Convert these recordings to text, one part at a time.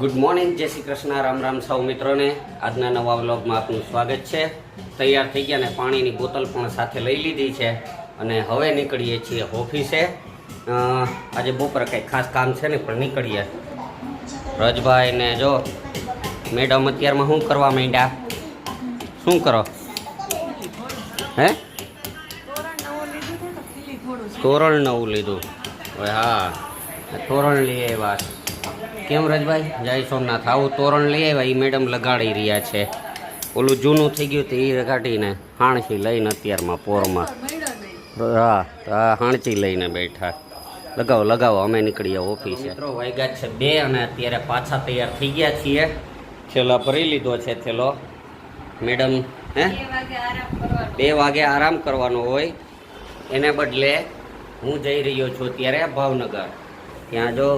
Good morning, જય શ્રી કૃષ્ણ, રામ રામ સૌ મિત્રોને. આજના નવા વ્લોગમાં આપનું સ્વાગત છે. તૈયાર થઈ ગયા ને પાણીની બોટલ પણ સાથે લઈ લીધી છે અને હવે નીકળીએ છીએ ઓફિસે. આજે બપોરે કંઈ ખાસ કામ છે ને પણ નીકળીએ. રજભાઈ ને જો મેડમ અત્યારમાં શું કરવા માંડ્યા? શું કરો? હે, તોરણ નવું લીધું? હવે હા, તોરણ લઈ આવ્યા. કેમ રજભાઈ? જય સોમનાથ. આવું તોરણ લઈ આવ્યા, એ મેડમ લગાડી રહ્યા છે. ઓલું જૂનું થઈ ગયું તો એ કાઢીને હાણસી લઈને અત્યારમાં પોરમાં હા હાણચી લઈને બેઠા. લગાવો લગાવો, અમે નીકળીએ ઓફિસે. મિત્રો વાગ્યા છે 2 અને અત્યારે પાછા તૈયાર થઈ ગયા છીએ. થેલો ભરી લીધો છે થેલો. મેડમ 2 વાગે આરામ કરવાનો હોય, એને બદલે હું જઈ રહ્યો છું અત્યારે ભાવનગર. ત્યાં જો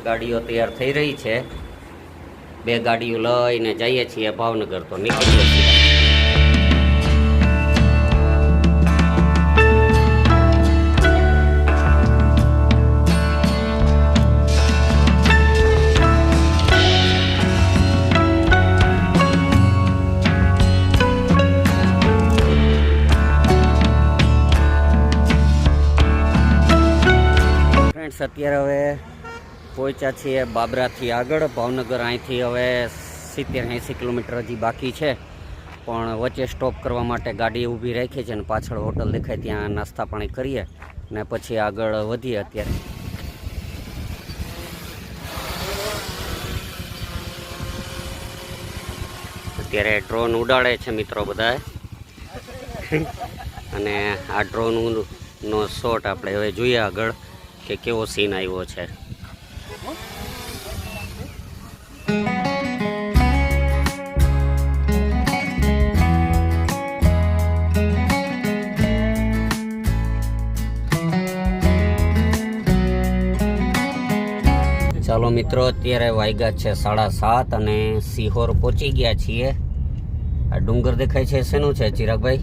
ગાડીઓ તૈયાર થઈ રહી છે. 2 ગાડીઓ લઈને જઈએ છીએ ભાવનગર. તો નીકળીએ છીએ. ફ્રેન્ડ્સ, અત્યારે હવે પહોંચ્યા છીએ બાબરાથી આગળ. ભાવનગર અહીંથી હવે 70-80 કિલોમીટર હજી બાકી છે, પણ વચ્ચે સ્ટોપ કરવા માટે ગાડી ઊભી રાખી છે અને પાછળ હોટલ દેખાય ત્યાં નાસ્તા પાણી કરીએ ને પછી આગળ વધીએ. અત્યારે ડ્રોન ઉડાડે છે મિત્રો બધા, અને આ ડ્રોનનો શોટ આપણે હવે જોઈએ આગળ કે કેવો સીન આવ્યો છે. ચાલો મિત્રો, અત્યારે વાગ્યા છે 7:30 અને સિહોર પહોંચી ગયા છીએ. આ ડુંગર દેખાય છે, શેનું છે ચિરાગભાઈ?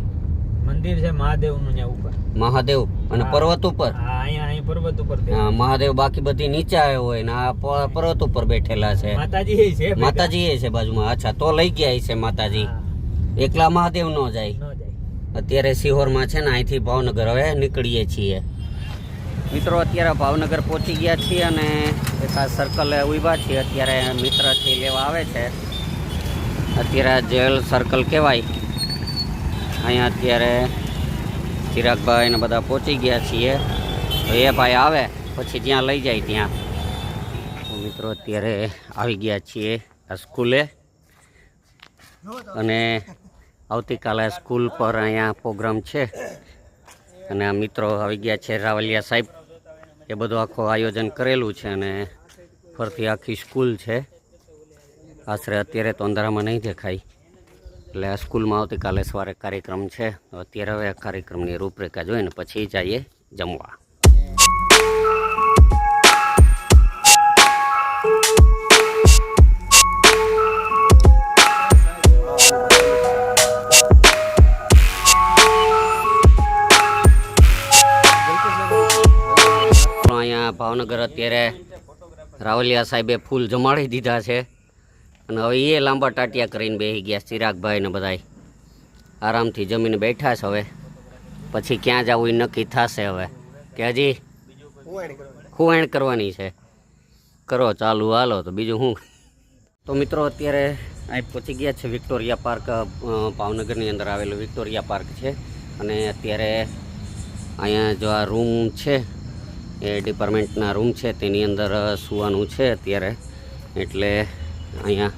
મંદિર છે મહાદેવનું ત્યાં ઉપર. મહાદેવ અને પર્વત ઉપર? અહીંયા પર્વત ઉપર. મહાદેવ બાકી બધી નીચે આવ્યો હોય ને આ પર્વત ઉપર બેઠેલા છે. માતાજી છે, માતાજી છે બાજુમાં. અચ્છા, તો લઈ ગયા છે માતાજી. એકલા મહાદેવ ન જાય. અત્યારે સિહોરમાં છે ને અહીંથી ભાવનગર હવે નીકળીએ છીએ. મિત્રો અત્યારે ભાવનગર પહોંચી ગયા છીએ અને એક આ સર્કલે ઉભા છીએ. અત્યારે મિત્રથી લેવા આવે છે. અત્યારે જેલ સર્કલ કહેવાય. અહીંયા અત્યારે ચિરાગભાઈ ને બધા પહોંચી ગયા છીએ. તો એ ભાઈ આવે પછી જ્યાં લઈ જાય ત્યાં. તો મિત્રો અત્યારે આવી ગયા છીએ આ સ્કૂલે, અને આવતીકાલે સ્કૂલ પર અહીંયા પ્રોગ્રામ છે. અને આ મિત્રો આવી ગયા છે રાવલિયા સાહેબ. એ બધું આખું આયોજન કરેલું છે અને ફરતી આખી સ્કૂલ છે. આશરે અત્યારે તો અંધારામાં નહીં દેખાય. એટલે આ સ્કૂલમાં આવતીકાલે સવારે કાર્યક્રમ છે. અત્યારે હવે આ કાર્યક્રમની રૂપરેખા જોઈને પછી જઈએ જમવા. અહીંયા ભાવનગર અત્યારે રાવલિયા સાહેબે ફૂલ જમાડી દીધા છે અને હવે એ લાંબા ટાટિયા કરીને બેસી ગયા. ચિરાગભાઈ ને બધા આરામથી જમીને બેઠા છે. હવે પછી ક્યાં જવું એ નક્કી થશે. હવે કે હજી ખુવાણ કરવાની છે? કરો ચાલુ, હાલો. તો બીજું શું? તો મિત્રો અત્યારે અહીં પહોંચી ગયા છે વિક્ટોરિયા પાર્ક. ભાવનગરની અંદર આવેલું વિક્ટોરિયા પાર્ક છે. અને અત્યારે અહીંયા જો આ રૂમ છે એ ડિપાર્ટમેન્ટના રૂમ છે, તેની અંદર સૂવાનું છે અત્યારે. એટલે અહીંયા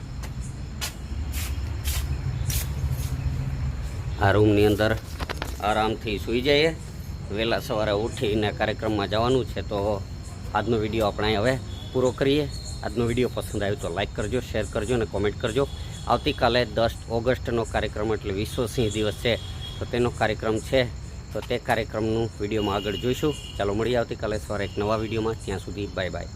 આ રૂમની અંદર આરામથી સૂઈ જઈએ. વહેલા સવારે ઉઠીને કાર્યક્રમમાં જવાનું છે. તો આજનો વિડીયો આપણે હવે પૂરો કરીએ. આજનો વિડીયો પસંદ આવ્યો તો લાઈક કરજો, શેર કરજો અને કોમેન્ટ કરજો. આવતીકાલે 10 ઓગસ્ટનો કાર્યક્રમ એટલે વિશ્વ સિંહ દિવસ છે, તો તેનો કાર્યક્રમ છે. તો તે કાર્યક્રમનું વિડીયોમાં આગળ જોઈશું. ચાલો મળીએ આવતીકાલે સવારે એક નવા વિડીયોમાં. ત્યાં સુધી બાય બાય.